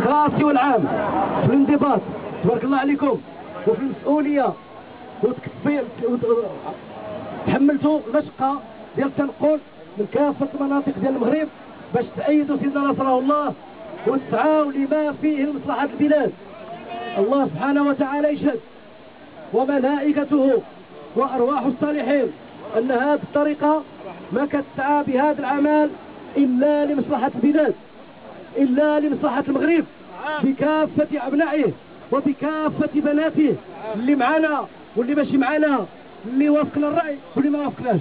الخاص والعام في الانضباط، تبارك الله عليكم، وفي المسؤوليه، تحملتوا المشقه ديال التنقل من كافه المناطق ديال المغرب باش تأيدوا سيدنا نصره الله وتسعوا لما فيه لمصلحه البلاد. الله سبحانه وتعالى يشهد وملائكته وارواح الصالحين ان هذه الطريقه ما كتسعى بهذا العمل الا لمصلحه البلاد، الا لمصلحه المغرب بكافه ابنائه وبكافه بناته، اللي معنا واللي ماشي معنا، اللي وافقنا الراي واللي ما وافقناش.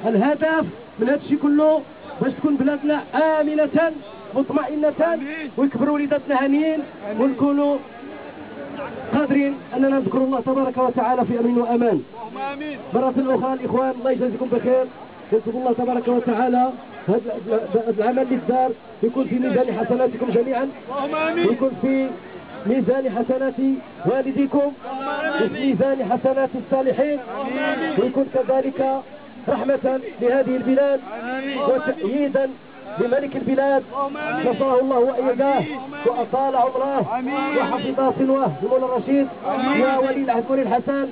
الهدف من هذا الشيء كله باش تكون بلادنا امنه مطمئنه ويكبروا وليداتنا هانيين ونكونوا قادرين اننا نذكر الله تبارك وتعالى في امن وامان. مرة اخرى الاخوان الله يجازيكم بخير، نسال الله تبارك وتعالى هذا العمل اللي دار يكون في ميزان حسناتكم جميعا، ويكون في ميزان حسنات والديكم وفي ميزان حسنات الصالحين، ويكون كذلك رحمة لهذه البلاد وتأييدا لملك البلاد نصره الله وأيداه وأطال عمره وحفظ سنوه المولى الرشيد يا ولي العهد ولي الحسن،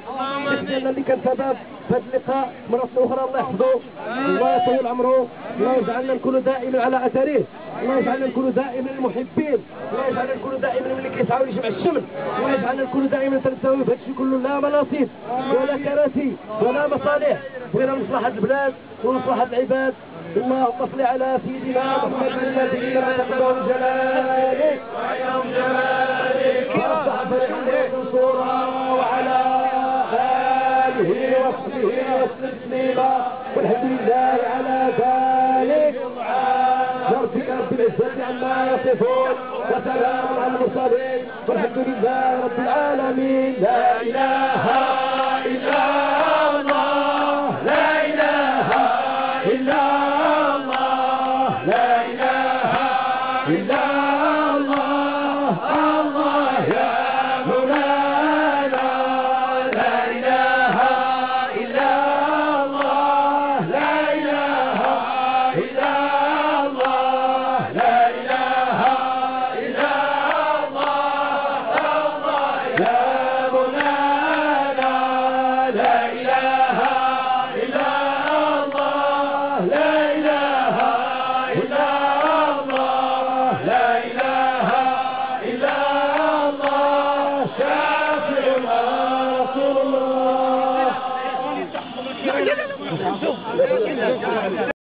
نحن اللي كان سبب في هذا اللقاء مرة أخرى. الله يحفظه، الله يطول عمره، الله يجعلنا نكون دائما على أثره، الله يجعلنا نكون دائما المحبين، الله يجعلنا نكون دائما من اللي كيسعوا لجمع الشمل، الله يجعلنا نكون دائما تنساوي بهذا الشيء كله، لا مناصب ولا كراسي ولا مصالح، بغينا مصلحة البلاد ومصلحة العباد. اللهم صل على سيدنا محمد الذي تقدم جلالك وعيهم جلالك ورفع فرحه منصورا وعلى آله وصحبه وتسليما، والحمد لله على ذلك. ربك رب العزة عما يصفون وسلام على المرسلين والحمد لله رب العالمين. لا إله إلا الله، لا إله إلا الله، لا إله إلا